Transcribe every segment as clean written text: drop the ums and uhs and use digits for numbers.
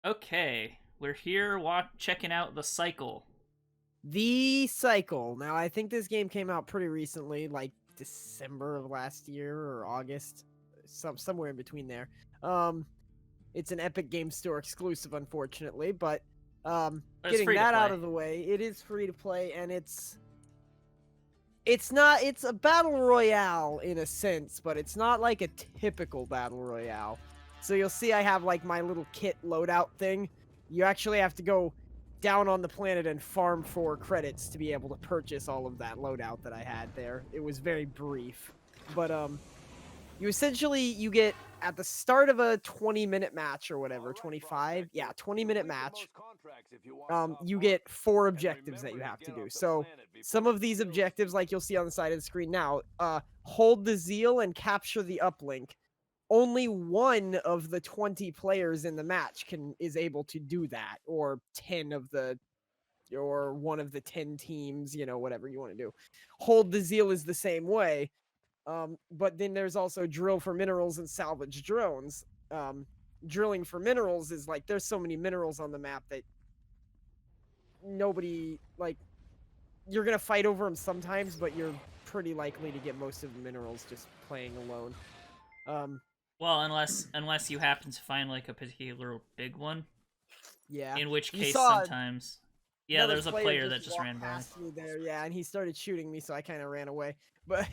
Okay, we're here checking out the cycle. The Cycle. Now, I think this game came out pretty recently, like December of last year or August, somewhere in between there. Um, it's an Epic Game Store exclusive, unfortunately, but But it's getting free to that out play. of the way, it is free to play, and it's a battle royale in a sense, but it's not like a typical battle royale. So you'll see I have like my little kit loadout thing. You actually have to go down on the planet and farm for credits to be able to purchase all of that loadout that I had there. It was very brief, but you get at the start of a 20-minute match or whatever, 25, yeah, 20-minute match. You get 4 objectives that you have to do. So some of these objectives, like you'll see on the side of the screen now, hold the Zeal and capture the uplink. Only one of the 20 players in the match is able to do that, or one of the 10 teams, whatever you want to do. Hold the Zeal is the same way. But then there's also drill for minerals and salvage drones. Drilling for minerals is like there's so many minerals on the map that nobody like you're gonna fight over them sometimes, but you're pretty likely to get most of the minerals just playing alone. Well, unless you happen to find like a particular big one, Yeah, in which you case saw sometimes. Yeah, another there's a player player that just walk ran by. past me there, yeah, and he started shooting me, so I kind of ran away. But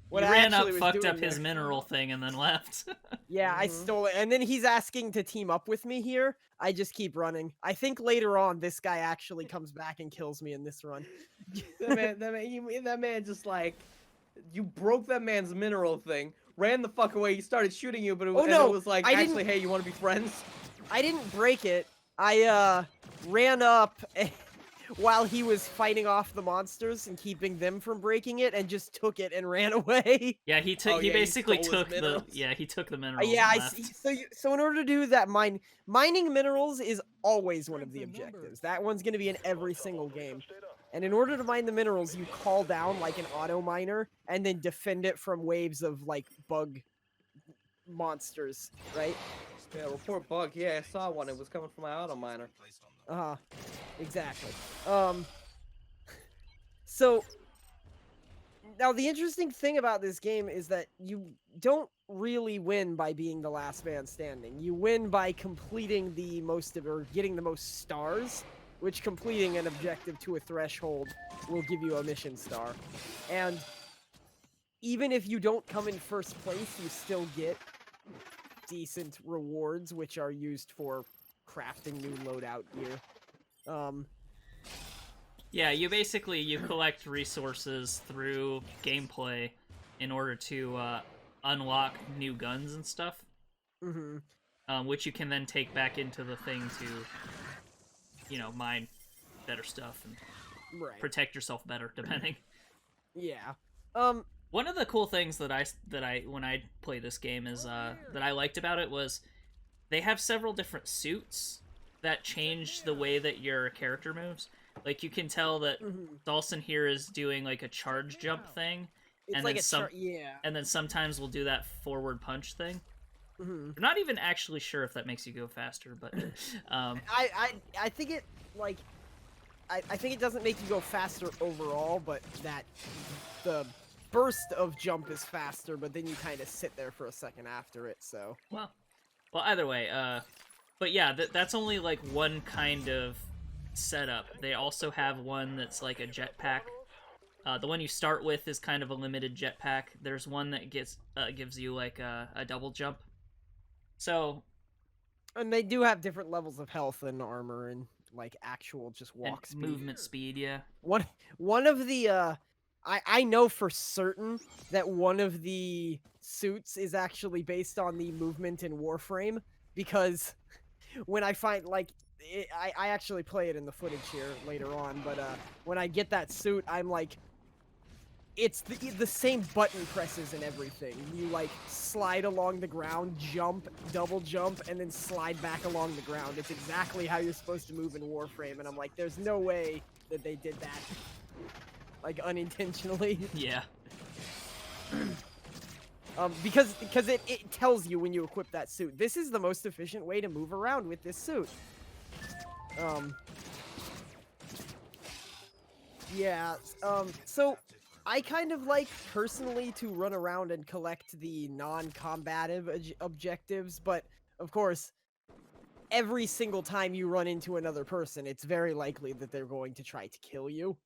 what He I ran up, actually was fucked doing up his mineral thing, and then left. yeah, I stole it. And then he's asking to team up with me here. I just keep running. I think later on this guy actually comes back and kills me in this run. that man just like, you broke that man's mineral thing, ran the fuck away. He started shooting you, but it was like, I actually, didn't. hey, you want to be friends? I didn't break it. I ran up while he was fighting off the monsters and keeping them from breaking it, and just took it and ran away. Yeah, he took. Oh, He yeah, you basically stole his took the. minerals? Yeah, he took the minerals Yeah, and I see. left. So in order to do that, mining minerals is always one of the objectives. That one's going to be in every single game. And in order to mine the minerals, you call down like an auto miner and then defend it from waves of like bug monsters, right? Yeah, report bug. Yeah, I saw one. It was coming from my auto miner. Exactly. So now the interesting thing about this game is that you don't really win by being the last man standing. You win by completing the most or getting the most stars, which completing an objective to a threshold will give you a mission star. And even if you don't come in first place, you still get decent rewards, which are used for crafting new loadout gear. Yeah, you collect resources through gameplay in order to unlock new guns and stuff. Which you can then take back into the thing to, mine better stuff and protect yourself better, depending. Yeah. One of the cool things that I when I play this game is that I liked about it was they have several different suits that change the way that your character moves. Like, you can tell that Dalsson here is doing like a charge jump thing, It's and like then yeah. and then sometimes we'll do that forward punch thing. I'm not even actually sure if that makes you go faster, but I think it like I think it doesn't make you go faster overall, but that the burst of jump is faster, but then you kind of sit there for a second after it. So well, either way, but yeah, that's only like one kind of setup. They also have one that's like a jetpack. The one you start with is kind of a limited jetpack. There's one that gives you like a double jump. So, and they do have different levels of health and armor and like actual just walk speed, movement speed. Yeah. One of the I know for certain that one of the suits is actually based on the movement in Warframe, because when I find like I actually play it in the footage here later on, but when I get that suit, I'm like, it's the same button presses and everything. You like slide along the ground, jump, double jump, and then slide back along the ground. It's exactly how you're supposed to move in Warframe, and I'm like, there's no way that they did that, like, unintentionally. Yeah. Because it tells you when you equip that suit. This is the most efficient way to move around with this suit. Yeah, so I kind of like personally to run around and collect the non-combative objectives, but of course, every single time you run into another person, it's very likely that they're going to try to kill you.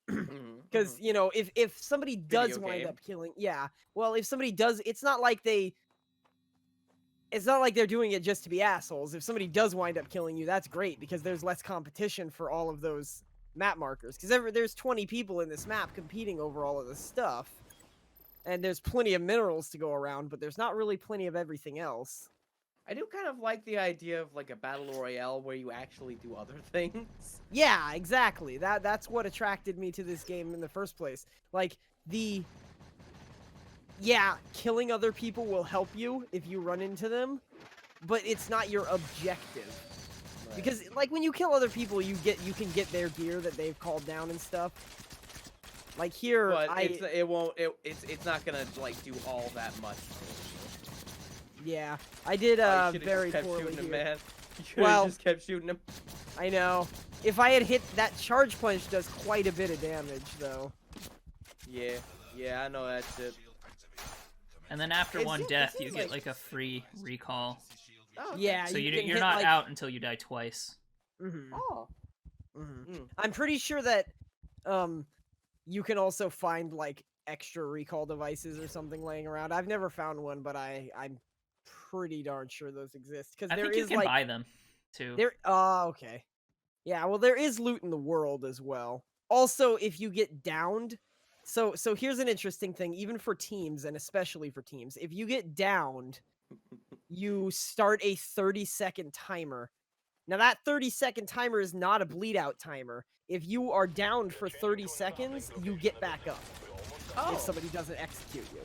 Because, you know, if somebody does wind up killing, yeah, well, if somebody does, it's not like they're doing it just to be assholes. If somebody does wind up killing you, that's great, because there's less competition for all of those map markers. Because there's 20 people in this map competing over all of this stuff. And there's plenty of minerals to go around, but there's not really plenty of everything else. I do kind of like the idea of like a battle royale where you actually do other things. Yeah, exactly. That's what attracted me to this game in the first place. Like, yeah, killing other people will help you if you run into them, but it's not your objective. Right. Because like when you kill other people, you can get their gear that they've called down and stuff. Like here, but it's not gonna like do all that much. Yeah, I did very poorly here. Man. You just kept shooting him. I know. If I had hit that charge punch, does quite a bit of damage though. Yeah, I know that shit. And then after one death, you get like a free recall. Oh, yeah, so you're not out until you die twice. Oh. I'm pretty sure that you can also find like extra recall devices or something laying around. I've never found one, but I'm pretty darn sure those exist, because there is you can buy them too. Okay. Yeah, well, there is loot in the world as well. Also, if you get downed, so here's an interesting thing, even for teams, and especially for teams. If you get downed, you start a 30-second timer. Now, that 30-second timer is not a bleed-out timer. If you are downed for 30 seconds, you get back up. If somebody doesn't execute you.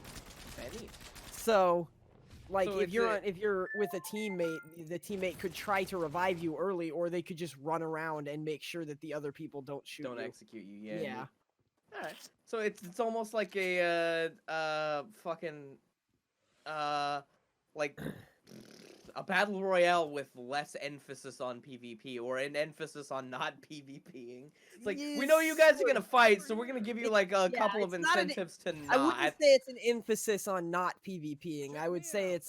So, like, if you're with a teammate, the teammate could try to revive you early, or they could just run around and make sure that the other people don't execute you. Yeah. All right. So it's almost like a fucking like a battle royale with less emphasis on PvP, or an emphasis on not PvPing. It's like, we know you guys are gonna fight, so we're gonna give you like a couple of incentives to not. I wouldn't say it's an emphasis on not PvPing. I would say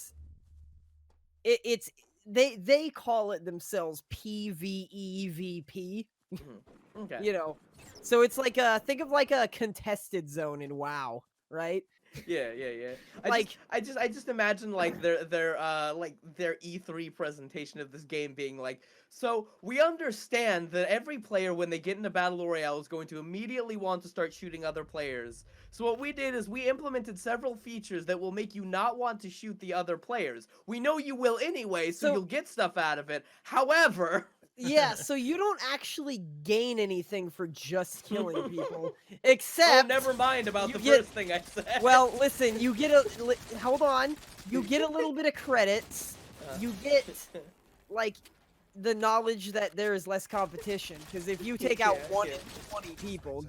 they call it themselves PvEvP. Okay. You know, so it's like think of like a contested zone in WoW, right? Yeah. I just imagine like their E3 presentation of this game being like, so we understand that every player, when they get into battle royale, is going to immediately want to start shooting other players. So what we did is we implemented several features that will make you not want to shoot the other players. We know you will anyway, so you'll get stuff out of it. However, yeah, so you don't actually gain anything for just killing people, except... Oh, never mind about the first thing I said. Well, listen, you get hold on. You get a little bit of credits. You get, like, the knowledge that there is less competition, because if you take out 1 in 20 people,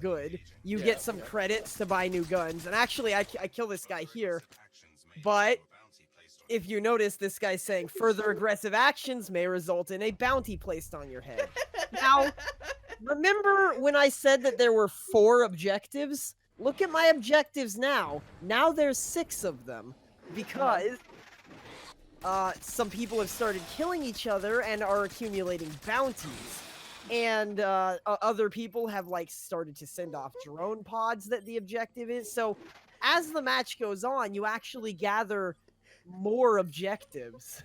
you get some credits to buy new guns. And actually, I kill this guy here, but... if you notice, this guy's saying further aggressive actions may result in a bounty placed on your head. Now, remember when I said that there were 4 objectives? Look at my objectives now. Now there's 6 of them, because some people have started killing each other and are accumulating bounties. And other people have like started to send off drone pods that the objective is. So as the match goes on, you actually gather more objectives.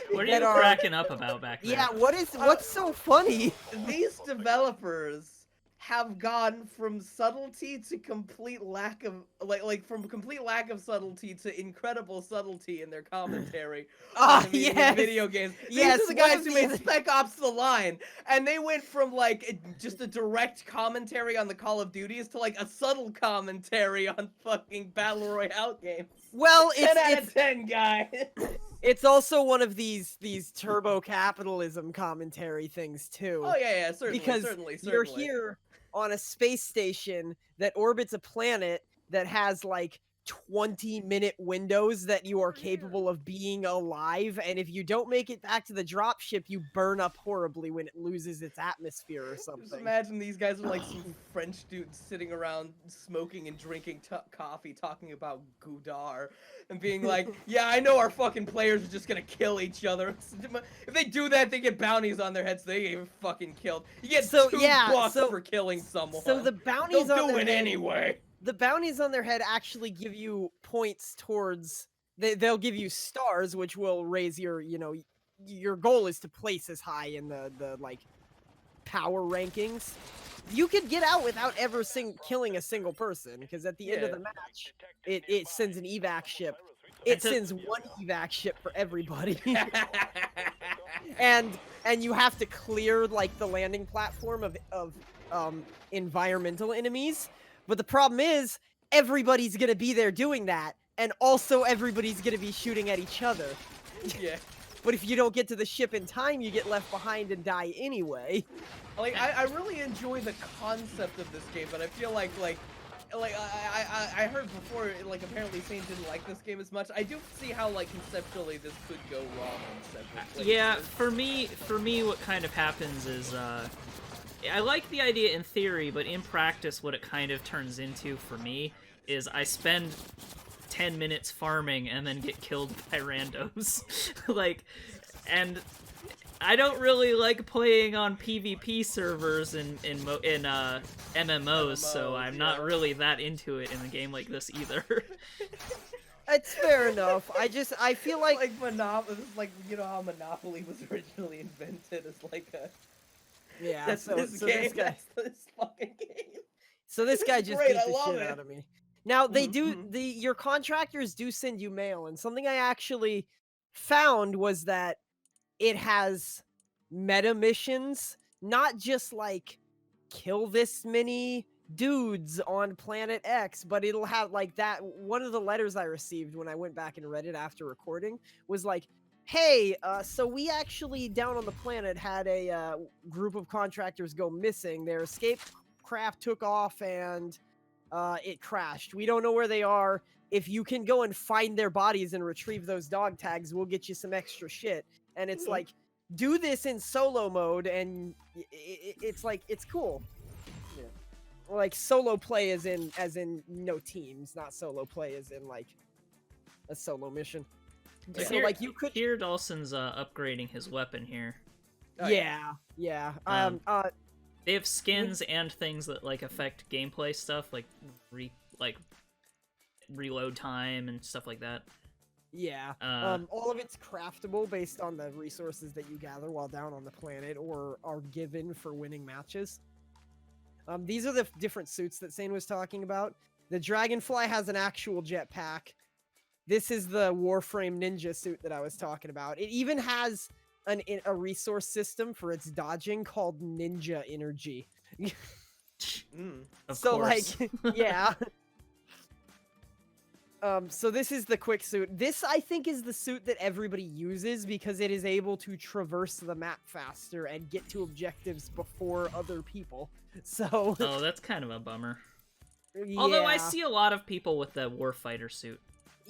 What are you cracking up about back there? Yeah, what's so funny? These developers have gone from subtlety to complete lack of from complete lack of subtlety to incredible subtlety in their commentary on video games. These are the guys who made Spec Ops: The Line, and they went from like just a direct commentary on the Call of Duties to like a subtle commentary on fucking battle royale games. Well, 10 out of 10, guy. It's also one of these turbo capitalism commentary things too. Oh yeah, certainly. Because you're here on a space station that orbits a planet that has like 20-minute windows that you are capable of being alive, and if you don't make it back to the dropship, you burn up horribly when it loses its atmosphere or Just something. imagine these guys are like some French dudes sitting around smoking and drinking coffee, talking about Goudar, and being like, yeah, I know our fucking players are just gonna kill each other. If they do that, they get bounties on their heads, they get fucking killed. You get $2 for killing someone. So the bounties Don't do it anyway. The bounties on their head actually give you points towards... They'll give you stars, which will raise your, your goal is to place as high in the like, power rankings. You could get out without ever killing a single person, because at the end of the match, it sends an evac ship. It sends one evac ship for everybody. and you have to clear, like, the landing platform of environmental enemies. But the problem is, everybody's gonna be there doing that, and also everybody's gonna be shooting at each other. Yeah. But if you don't get to the ship in time, you get left behind and die anyway. Like, I really enjoy the concept of this game, but I feel like I heard before, like, apparently Saine didn't like this game as much. I do see how, like, conceptually this could go wrong in several places. Yeah, for me, what kind of happens is, I like the idea in theory, but in practice, what it kind of turns into for me is I spend 10 minutes farming and then get killed by randos. Like, and I don't really like playing on PvP servers in MMOs, so I'm not really that into it in a game like this either. It's fair enough. I feel like Monopoly, like, you know how Monopoly was originally invented as like a... Yeah, that's this fucking game. So this guy just beat the shit it. out of me. Now, they your contractors do send you mail, and something I actually found was that it has meta missions, not just like kill this many dudes on planet X, but it'll have like that. One of the letters I received when I went back and read it after recording was like, hey, so we actually down on the planet had a group of contractors go missing. Their escape craft took off and it crashed. We don't know where they are. If you can go and find their bodies and retrieve those dog tags, we'll get you some extra shit. And it's like, do this in solo mode, and it's like, it's cool. Yeah. Like, solo play as in no teams, not solo play as in like a solo mission. So like you could hear Dalsson's upgrading his weapon here. Yeah. They have skins and things that like affect gameplay stuff, like reload time and stuff like that. Yeah. All of it's craftable based on the resources that you gather while down on the planet or are given for winning matches. These are the different suits that Saine was talking about. The Dragonfly has an actual jetpack. This is the Warframe Ninja suit that I was talking about. It even has a resource system for its dodging called Ninja Energy. Of so course. like, yeah. So this is the quick suit. This, I think, is the suit that everybody uses because it is able to traverse the map faster and get to objectives before other people. So. Oh, that's kind of a bummer. Yeah. Although I see a lot of people with the Warfighter suit.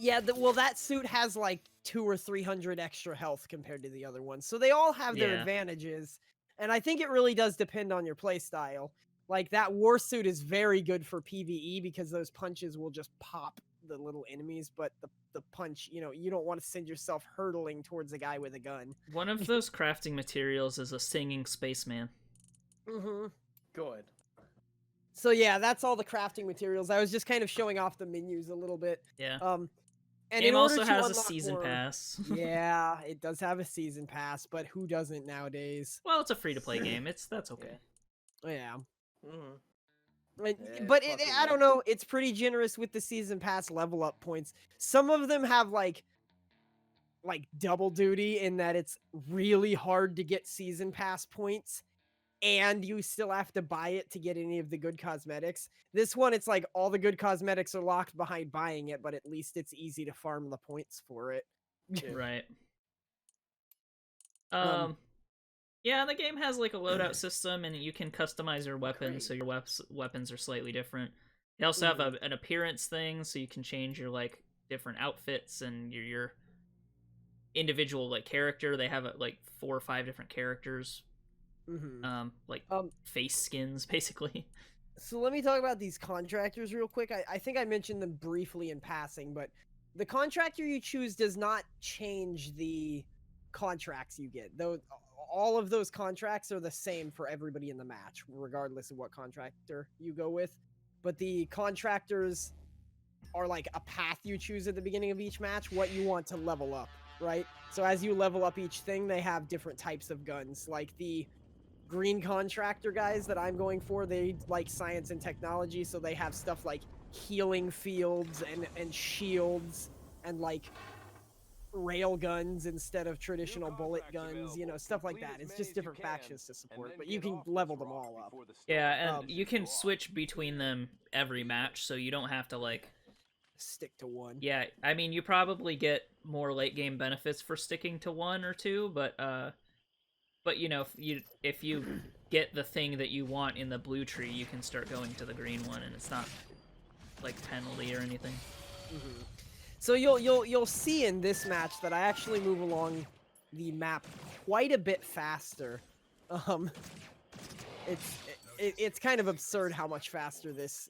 Yeah, well, that suit has like 200 or 300 extra health compared to the other ones, so they all have their advantages. And I think it really does depend on your playstyle. Like that war suit is very good for PvE because those punches will just pop the little enemies, but the punch, you don't want to send yourself hurtling towards a guy with a gun. One of those crafting materials is a singing spaceman. Good. So yeah, that's all the crafting materials. I was just kind of showing off the menus a little bit. Yeah. And game also has a season more, pass. Yeah, it does have a season pass, but who doesn't nowadays? Well, it's a free-to-play game. That's okay. Yeah. Yeah, but I don't know. It's pretty generous with the season pass level up points. Some of them have like double duty in that it's really hard to get season pass points, and you still have to buy it to get any of the good cosmetics. This one, it's like all the good cosmetics are locked behind buying it, but at least it's easy to farm the points for it. Right. Yeah, the game has like a loadout system, and you can customize your weapons, so your weapons are slightly different. They also have an appearance thing, so you can change your like different outfits and your individual like character. They have like 4 or 5 different characters, like face skins, basically. So let me talk about these contractors real quick. I think I mentioned them briefly in passing, but the contractor you choose does not change the contracts you get. Though all of those contracts are the same for everybody in the match, regardless of what contractor you go with. But the contractors are like a path you choose at the beginning of each match, what you want to level up, right? So as you level up each thing, they have different types of guns. Like the green contractor guys that I'm going for, they like science and technology, so they have stuff like healing fields and shields and like rail guns instead of traditional bullet guns, you know, stuff like that. It's just different factions to support, but you can level them all up. Yeah, and you can switch between them every match, so you don't have to like stick to one. Yeah, I mean, you probably get more late game benefits for sticking to one or two, but you know, if you get the thing that you want in the blue tree, you can start going to the green one, and it's not like penalty or anything. So you'll see in this match that I actually move along the map quite a bit faster. It's kind of absurd how much faster this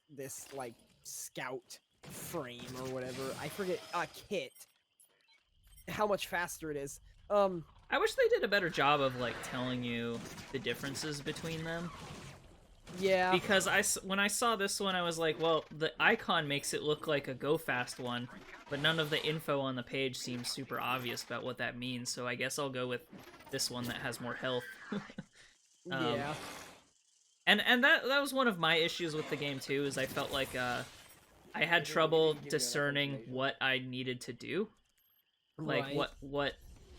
like scout frame or whatever, I forget, kit, how much faster it is. I wish they did a better job of like telling you the differences between them. Yeah. Because when I saw this one, I was like, well, the icon makes it look like a go fast one, but none of the info on the page seems super obvious about what that means, so I guess I'll go with this one that has more health. Yeah. And that was one of my issues with the game too, is I felt like I had trouble discerning what I needed to do. Like what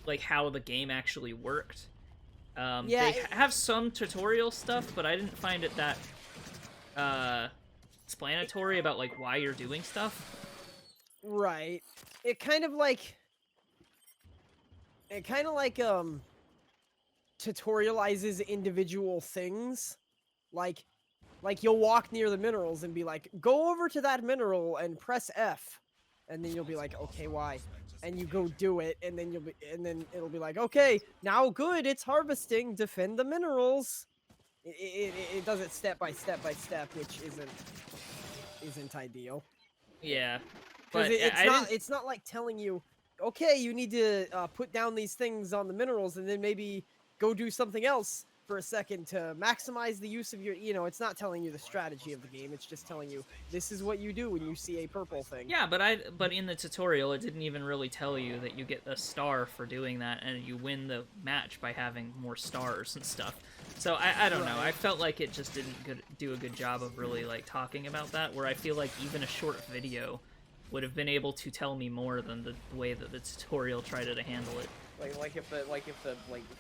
like how the game actually worked. They have some tutorial stuff, but I didn't find it that explanatory about like why you're doing stuff. Right. It kind of like tutorializes individual things. Like you'll walk near the minerals and be like, go over to that mineral and press F. And then you'll be like, okay, why? And you go do it, and then it'll be like, okay, now good, it's harvesting, defend the minerals. It does it step by step by step, which isn't ideal. Yeah. But it's not like telling you, okay, you need to put down these things on the minerals and then maybe go do something else for a second to maximize the use of your, you know, it's not telling you the strategy of the game. It's just telling you this is what you do when you see a purple thing. Yeah, but in the tutorial, it didn't even really tell you that you get a star for doing that, and you win the match by having more stars and stuff. So I don't know. I felt like it just didn't do a good job of really like talking about that. Where I feel like even a short video would have been able to tell me more than the way that the tutorial tried to handle it. Like if the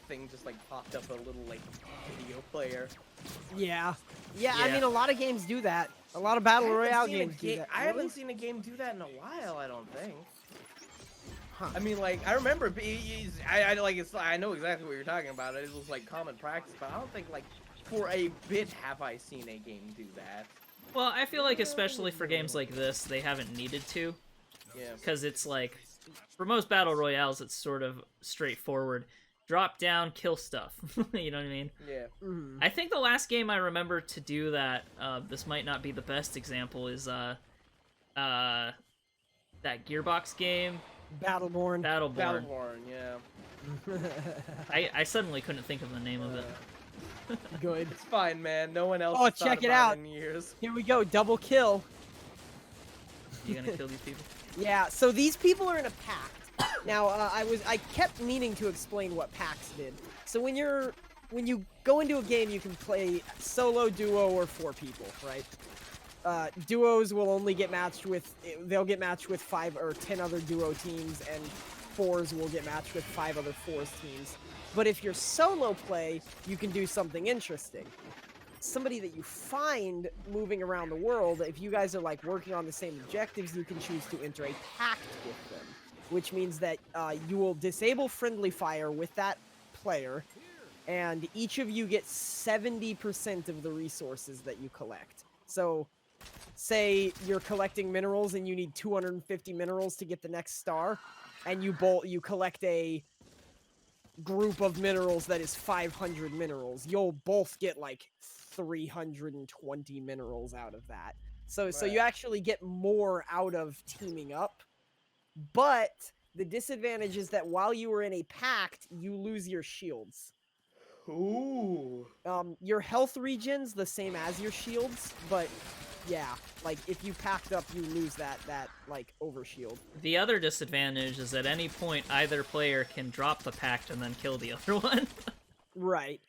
thing just like popped up a little like video player. Yeah. I mean, a lot of games do that. A lot of battle royale games do that. I haven't seen a game do that in a while. I don't think. Huh. I mean, like I remember, I know exactly what you're talking about. It was like common practice, but I don't think like for a bit have I seen a game do that. Well, I feel like especially for games like this, they haven't needed to. Yeah. Because it's like, for most battle royales, it's sort of straightforward. Drop down, kill stuff. You know what I mean? Yeah. Mm-hmm. I think the last game I remember to do that, this might not be the best example, is that Gearbox game. Battleborn, yeah. I suddenly couldn't think of the name of it. Good. It's fine, man. No one else. Oh, has check thought it about out. In years. Here we go. Double kill. You gonna kill these people? Yeah. So these people are in a pact. Now, I kept meaning to explain what pacts did. So when you go into a game, you can play solo, duo, or 4 people, right? Duos will only get matched with, they'll get matched with 5 or 10 other duo teams, and 4s will get matched with 5 other 4s teams. But if you're solo play, you can do something interesting. Somebody that you find moving around the world, if you guys are like working on the same objectives, you can choose to enter a pact with them, which means that you will disable friendly fire with that player, and each of you get 70% of the resources that you collect. So say you're collecting minerals and you need 250 minerals to get the next star, and you collect a group of minerals that is 500 minerals, you'll both get like 320 minerals out of that. So you actually get more out of teaming up. But the disadvantage is that while you were in a pact, you lose your shields. Ooh. Your health regen's the same as your shields, but yeah, like if you packed up, you lose that like overshield. The other disadvantage is at any point either player can drop the pact and then kill the other one. Right.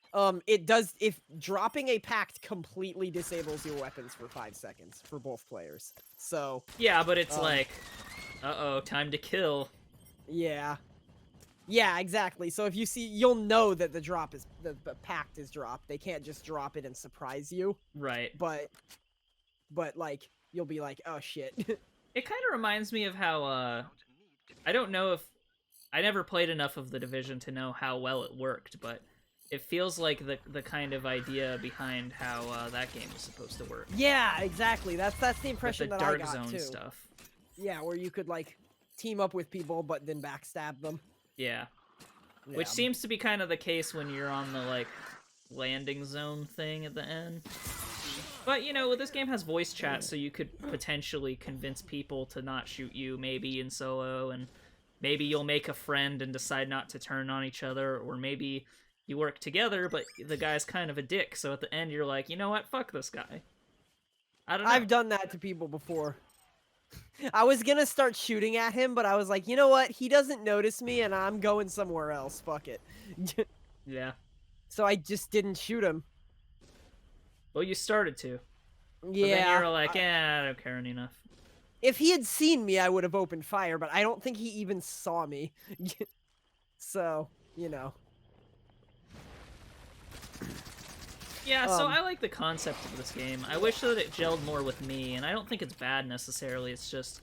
It does, if dropping a pact completely disables your weapons for 5 seconds for both players. So yeah, but it's like, uh-oh, time to kill. Yeah. Yeah, exactly. So if you see, you'll know that the pact is dropped. They can't just drop it and surprise you. Right. But like, you'll be like, oh shit. It kind of reminds me of how, I don't know if, I never played enough of The Division to know how well it worked, but it feels like the kind of idea behind how that game was supposed to work. Yeah, exactly. That's the impression with that the I Dark got Zone too. stuff. Yeah, where you could like team up with people but then backstab them. Yeah. Which seems to be kind of the case when you're on the like landing zone thing at the end. But you know, this game has voice chat, so you could potentially convince people to not shoot you, maybe in solo, and maybe you'll make a friend and decide not to turn on each other, or maybe you work together, but the guy's kind of a dick, so at the end you're like, you know what, fuck this guy. I don't know. I've done that to people before. I was gonna start shooting at him, but I was like, you know what? He doesn't notice me, and I'm going somewhere else. Fuck it. Yeah. So I just didn't shoot him. Well, you started to. Yeah. But then you're like, I don't care enough. If he had seen me, I would have opened fire, but I don't think he even saw me. So, you know. Yeah, so I like the concept of this game. I wish that it gelled more with me, and I don't think it's bad necessarily. It's just,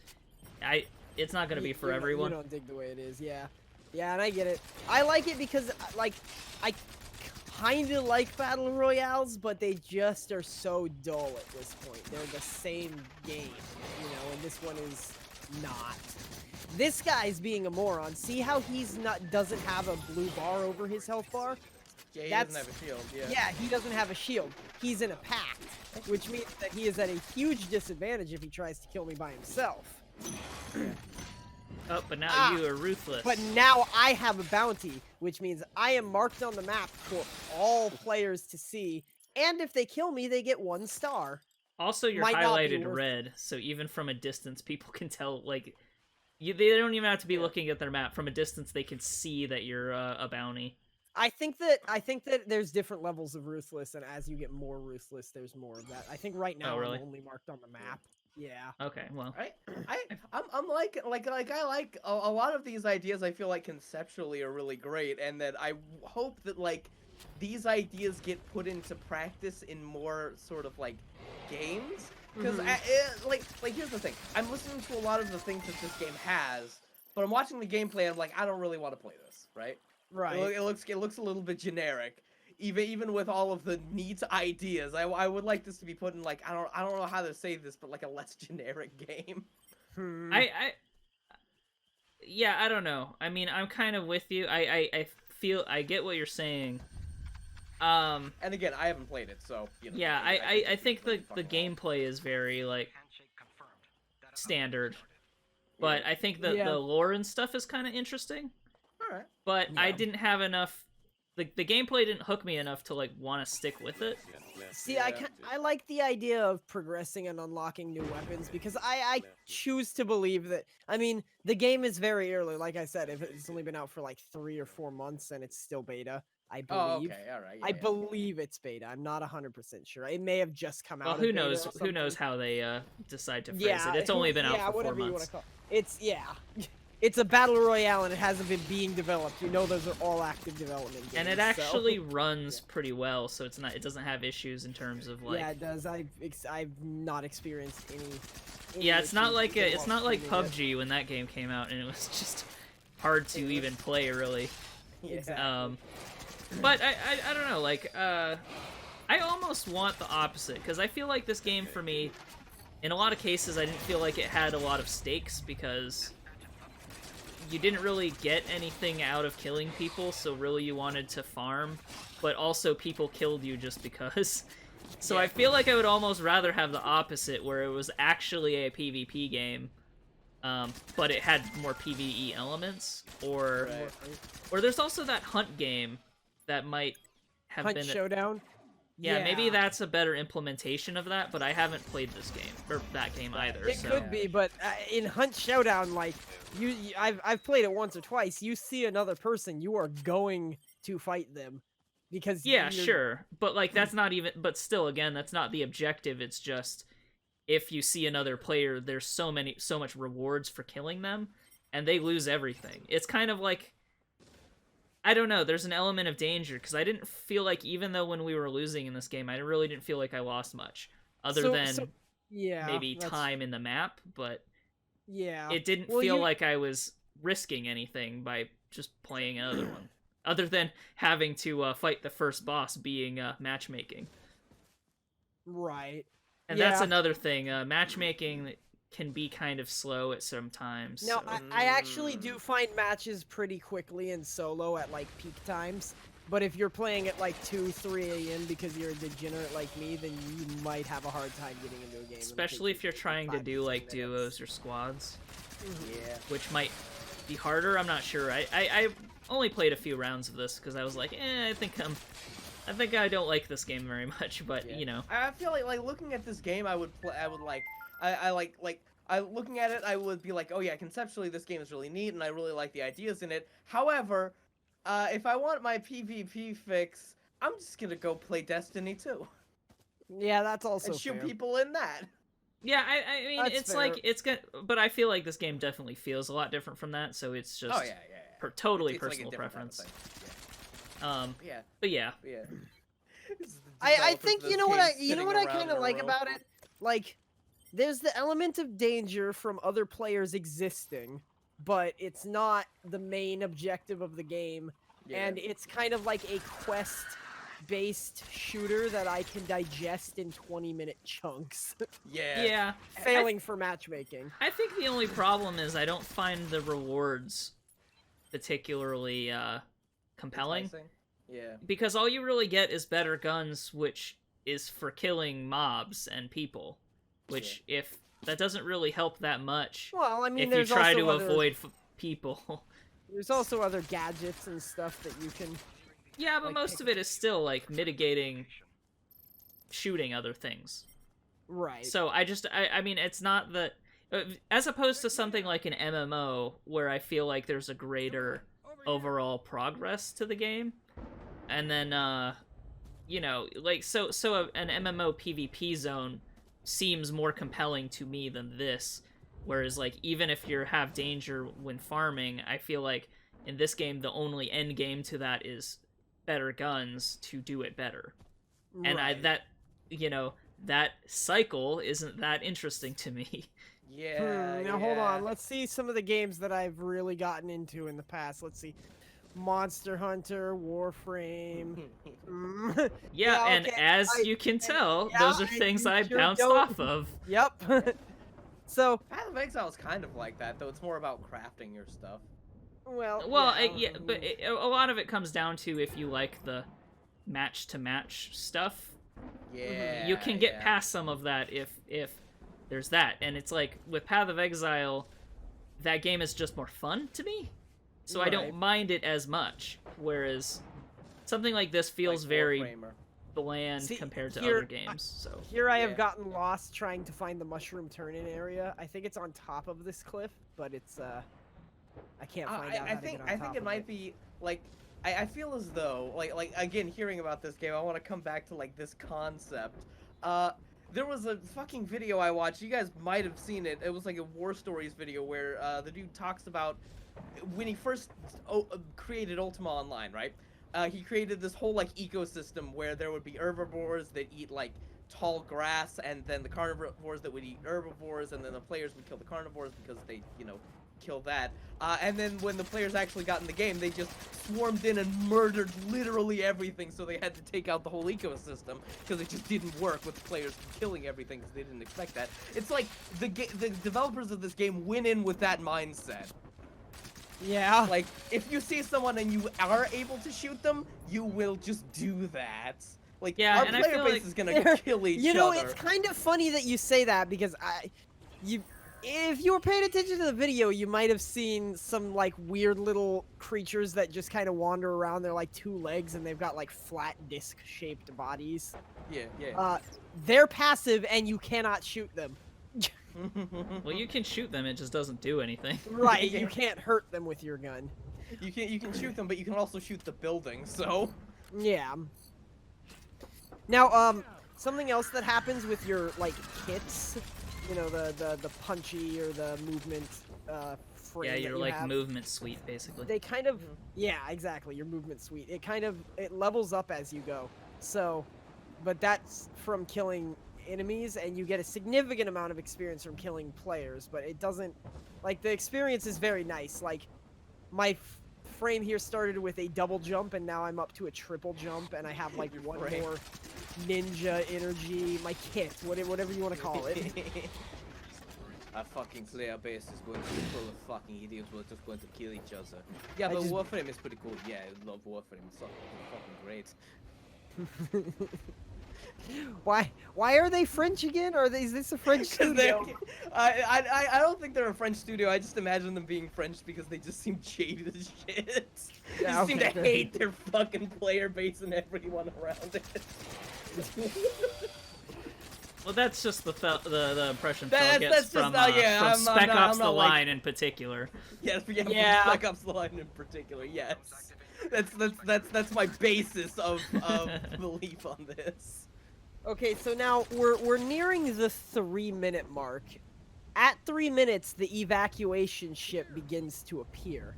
it's not gonna be for everyone. You don't dig the way it is, yeah. Yeah, and I get it. I like it because, like, I kind of like battle royales, but they just are so dull at this point. They're the same game, you know, and this one is not. This guy's being a moron. See how he's doesn't have a blue bar over his health bar? Yeah, he doesn't have a shield, Yeah, he doesn't have a shield. He's in a pact, which means that he is at a huge disadvantage if he tries to kill me by himself. Oh, but now you are ruthless. But now I have a bounty, which means I am marked on the map for all players to see, and if they kill me, they get 1 star. Also, you're highlighted red, so even from a distance, people can tell, like, they don't even have to be looking at their map. From a distance, they can see that you're a bounty. I think that there's different levels of ruthless, and as you get more ruthless, there's more of that. I think right now I'm only marked on the map. Yeah. Okay. Well. I'm like I like a lot of these ideas. I feel like conceptually are really great, and that I hope that like these ideas get put into practice in more sort of like games. Because like here's the thing. I'm listening to a lot of the things that this game has, but I'm watching the gameplay. I'm like, I don't really want to play this, right? Right. It looks a little bit generic, even with all of the neat ideas. I would like this to be put in like I don't know how to say this, but like a less generic game. Yeah, I don't know. I mean, I'm kind of with you. I feel I get what you're saying. And again, I haven't played it, so you know. Yeah, I think the gameplay is very like standard, but I think that the lore and stuff is kind of interesting. Alright. But I didn't have enough. The gameplay didn't hook me enough to like want to stick with it. See, I like the idea of progressing and unlocking new weapons because I choose to believe that. I mean, the game is very early. Like I said, if it's only been out for like 3 or 4 months and it's still beta, I believe. Oh, okay, all right. I believe it's beta. I'm not 100% sure. It may have just come out. Well, who knows? Who knows how they decide to phrase it? It's only been out for 4 months. You want to call it. It's a battle royale and it hasn't been being developed. You know, those are all active development games. And it actually runs pretty well, so it's not. It doesn't have issues in terms of like. Yeah, it does. I've not experienced any yeah, it's not like it's not like PUBG when that game came out and it was just hard to even play really. Exactly. But I don't know, like I almost want the opposite because I feel like this game for me in a lot of cases, I didn't feel like it had a lot of stakes because you didn't really get anything out of killing people, so really you wanted to farm, but also people killed you just because. So Yeah. I feel like I would almost rather have the opposite, where it was actually a PvP game, but it had more PvE elements, or there's also that hunt game that might have Hunt been Showdown. yeah, maybe that's a better implementation of that, but I haven't played this game or that game either. It So could be, but in Hunt Showdown, like I've played it once or twice. You see another person, you are going to fight them, because yeah, sure, but like that's not even. But still, again, that's not the objective. It's just if you see another player, there's so much rewards for killing them, and they lose everything. It's kind of like, I don't know, there's an element of danger, because I didn't feel like, even though when we were losing in this game, I really didn't feel like I lost much, other than maybe time in the map, but it didn't feel like I was risking anything by just playing another one, other than having to fight the first boss being matchmaking. Right. And that's another thing, matchmaking can be kind of slow at some times. No, so. I actually do find matches pretty quickly in solo at like peak times. But if you're playing at like 2, 3 a.m. because you're a degenerate like me, then you might have a hard time getting into a game. Especially if you're trying to do like duos or squads. Yeah. Which might be harder, I'm not sure. I only played a few rounds of this because I was like, I think I don't like this game very much, but you know. I feel like looking at this game, I would looking at it, I would be like, oh yeah, conceptually this game is really neat, and I really like the ideas in it. However, if I want my PvP fix, I'm just gonna go play Destiny 2. Yeah, that's also and shoot fair. people in that. Yeah, I mean, That's it's fair. like, it's good, but I feel like this game definitely feels a lot different from that, so it's just totally It's personal like a different preference. kind of thing. But yeah. I think you know what I kind of like about it? Like, there's the element of danger from other players existing, but it's not the main objective of the game, and it's kind of like a quest-based shooter that I can digest in 20-minute chunks. Yeah. Failing for matchmaking. I think the only problem is I don't find the rewards particularly compelling. Enticing? Yeah. Because all you really get is better guns, which is for killing mobs and people. Which, if that doesn't really help that much, well, I mean, if you try to avoid people. There's also other gadgets and stuff that you can. Yeah, but like, most of it is still like mitigating shooting other things. Right. So I mean, it's not that, as opposed to something like an MMO where I feel like there's a greater overall progress to the game, and then you know, like so an MMO PvP zone seems more compelling to me than this, whereas like even if you have danger when farming, I feel like in this game the only end game to that is better guns to do it better. Right. And that cycle isn't that interesting to me. Now hold on, let's see some of the games that I've really gotten into in the past. Let's see. Monster Hunter, Warframe. And as you can tell, those are things I bounced off of. Yep. So Path of Exile is kind of like that, though. It's more about crafting your stuff. But a lot of it comes down to if you like the match-to-match stuff. You can get past some of that if there's that. And it's like, with Path of Exile, that game is just more fun to me. So I don't mind it as much, whereas something like this feels like very bland compared to other games. So here I have gotten lost trying to find the mushroom turn-in area. I think it's on top of this cliff, but it's I can't find out. I think it might be like I feel as though like again, hearing about this game, I want to come back to like this concept. There was a fucking video I watched. You guys might have seen it. It was like a War Stories video where the dude talks about when he first created Ultima Online, right? He created this whole like ecosystem where there would be herbivores that eat like tall grass, and then the carnivores that would eat herbivores, and then the players would kill the carnivores because they, kill that. And then when the players actually got in the game, they just swarmed in and murdered literally everything, so they had to take out the whole ecosystem because it just didn't work with the players killing everything because they didn't expect that. It's like the developers of this game went in with that mindset. Yeah. Like, if you see someone and you are able to shoot them, you will just do that. Like, Yeah, our and I player feel base like is gonna kill each other. You know, it's kind of funny that you say that because if you were paying attention to the video, you might have seen some like weird little creatures that just kind of wander around. They're like 2 legs and they've got like flat disc-shaped bodies. Yeah. They're passive and you cannot shoot them. Well, you can shoot them, it just doesn't do anything. Right, you can't hurt them with your gun. You can shoot them, but you can also shoot the building. So Yeah. Now, something else that happens with your like kits, you know, the punchy or the movement frame. Yeah, that your you like have, movement suite, basically. they kind of yeah, exactly, your movement suite. It levels up as you go. So, but that's from killing enemies, and you get a significant amount of experience from killing players, but it doesn't, like, the experience is very nice. Like, my frame here started with a double jump, and now I'm up to a triple jump, and I have like one more ninja energy, my kit, whatever you want to call it. Our fucking player base is going to be full of fucking idiots who are just going to kill each other. Yeah, I but just- Warframe is pretty cool. Yeah, I love Warframe. It's fucking great. Why are they French again? Is this a French studio? I don't think they're a French studio. I just imagine them being French because they just seem jaded as shit. They Yeah, just seem to okay. hate their fucking player base and everyone around it. Well, that's just the impression That's Phil gets just from, yeah, from I'm Spec not- Ops I'm The not like- Line in particular. Yes, Yeah. Black Ops The Line in particular. Yes, that's my basis of belief on this. Okay, so now we're nearing the 3-minute mark. At 3 minutes, the evacuation ship begins to appear.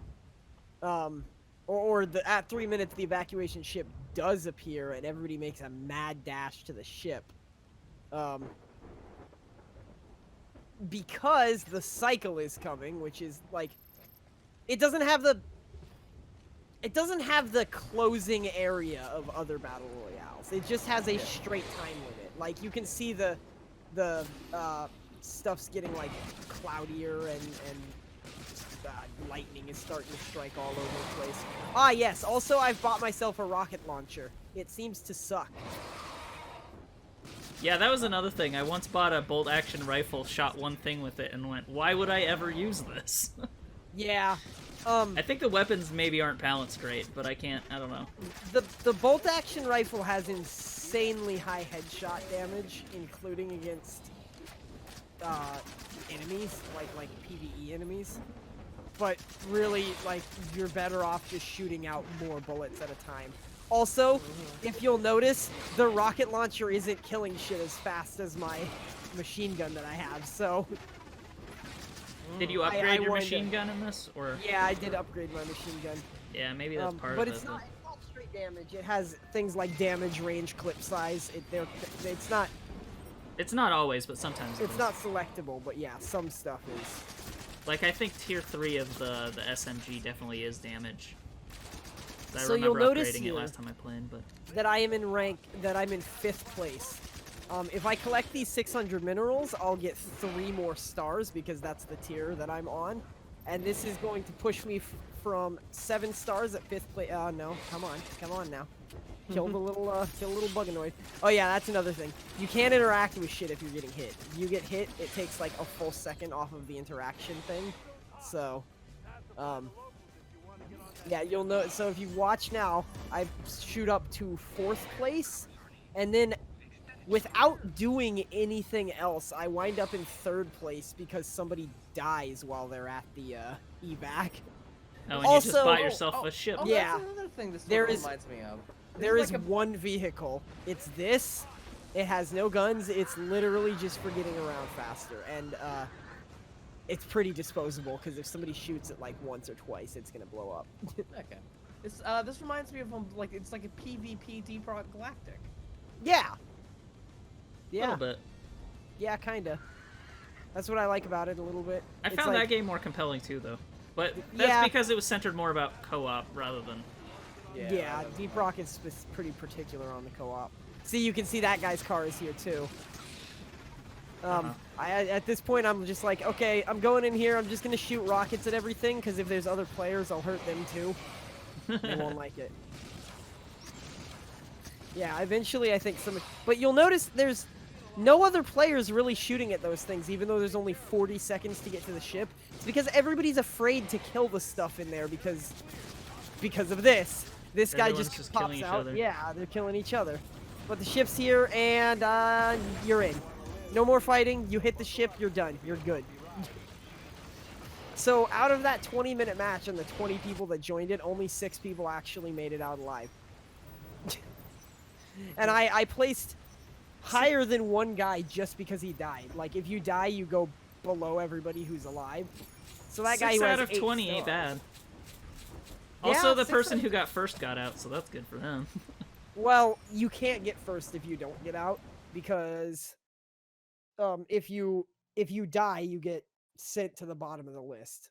At 3 minutes, the evacuation ship does appear, and everybody makes a mad dash to the ship. Because the cycle is coming, which is like, it doesn't have the closing area of other battle royales. It just has a straight time limit. Like, you can see the stuff's getting like cloudier and lightning is starting to strike all over the place. Ah, yes. Also, I've bought myself a rocket launcher. It seems to suck. Yeah, that was another thing. I once bought a bolt-action rifle, shot one thing with it, and went, why would I ever use this? Yeah. I think the weapons maybe aren't balanced great, but I don't know. The bolt-action rifle has insanely high headshot damage, including against enemies, like PvE enemies. But really, like, you're better off just shooting out more bullets at a time. Also, if you'll notice, the rocket launcher isn't killing shit as fast as my machine gun that I have, so... Did you upgrade your wanted machine to- be in this, or? Yeah, I did upgrade my machine gun. Yeah, maybe that's part but of it's it. not straight damage. It has things like damage, range, clip size. It's not It's not always, but sometimes it it's is. not selectable, but yeah, some stuff is. Like, I think tier 3 of the SMG definitely is damage. I So you'll remember notice upgrading it here- last time I played, but... That I am in that I'm in 5th place. If I collect these 600 minerals, I'll get 3 more stars because that's the tier that I'm on. And this is going to push me from 7 stars at 5th place. No, come on now. Kill the little buganoid. Oh yeah, that's another thing. You can't interact with shit if you're getting hit. If you get hit, it takes like a full second off of the interaction thing. So, yeah, you'll know. So if you watch now, I shoot up to 4th place, and then without doing anything else, I wind up in 3rd place because somebody dies while they're at the evac. Oh, and Also- you just bought yourself a ship. Yeah. That's another thing this There sort of is- reminds me of. There is like a- one vehicle. It's this. It has no guns. It's literally just for getting around faster, and it's pretty disposable because if somebody shoots it like once or twice, it's gonna blow up. Okay. This reminds me of like it's like a PvP Deep Rock Galactic. Yeah. A Yeah. little bit. Yeah, kinda. That's what I like about it a little bit. I It's found like, that game more compelling too, though. But that's Yeah. because it was centered more about co-op rather than. Yeah, Deep Rocket's pretty particular on the co-op. See, you can see that guy's car is here too. At this point, I'm just like, okay, I'm going in here. I'm just gonna shoot rockets at everything because if there's other players, I'll hurt them too. They won't like it. Yeah, eventually I think but you'll notice there's no other players really shooting at those things, even though there's only 40 seconds to get to the ship. It's because everybody's afraid to kill the stuff in there because of this. This guy Everyone's just killing pops each out. other. Yeah, they're killing each other. But the ship's here, and you're in. No more fighting. You hit the ship, you're done. You're good. So out of that 20-minute match and the 20 people that joined it, only 6 people actually made it out alive. And I placed higher than one guy just because he died. Like, if you die, you go below everybody who's alive. So that guy 6 who has out of 8 20 ain't stars. bad. Also, Yeah, the 6 person out- who got first got out, so that's good for them. Well, you can't get first if you don't get out, because if you die, you get sent to the bottom of the list.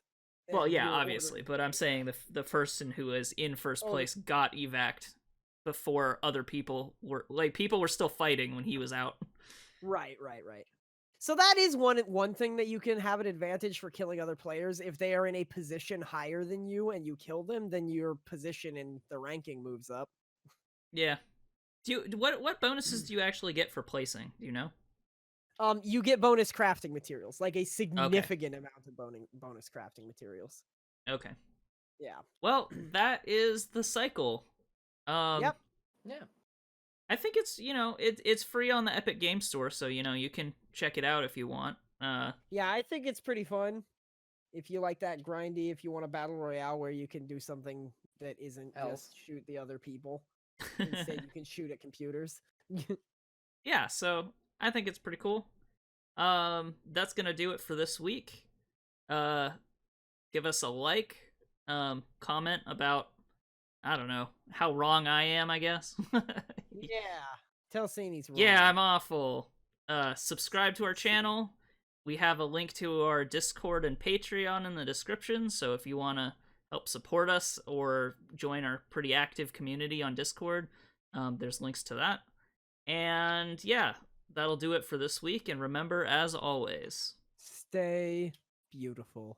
Well, And yeah, your order- obviously, but I'm saying the person who was in first Oh. place got evac'd before other people were still fighting when he was out. Right. So that is one thing that you can have an advantage for killing other players. If they are in a position higher than you and you kill them, then your position in the ranking moves up. Yeah. What bonuses do you actually get for placing? Do you know? You get bonus crafting materials, like a significant amount of bonus crafting materials. Okay. Yeah. Well, that is the cycle. Yep. Yeah. I think it's it's free on the Epic Game Store, so you can check it out if you want. Yeah, I think it's pretty fun. If you like that grindy, if you want a battle royale where you can do something that isn't just shoot the other people, instead you can shoot at computers. Yeah, so I think it's pretty cool. That's gonna do it for this week. Give us a like, comment about, I don't know, how wrong I am, I guess. Yeah. Tell Saine's wrong. Yeah, I'm awful. Subscribe to our channel. We have a link to our Discord and Patreon in the description, so if you want to help support us or join our pretty active community on Discord, there's links to that. And yeah, that'll do it for this week, and remember, as always, Stay beautiful.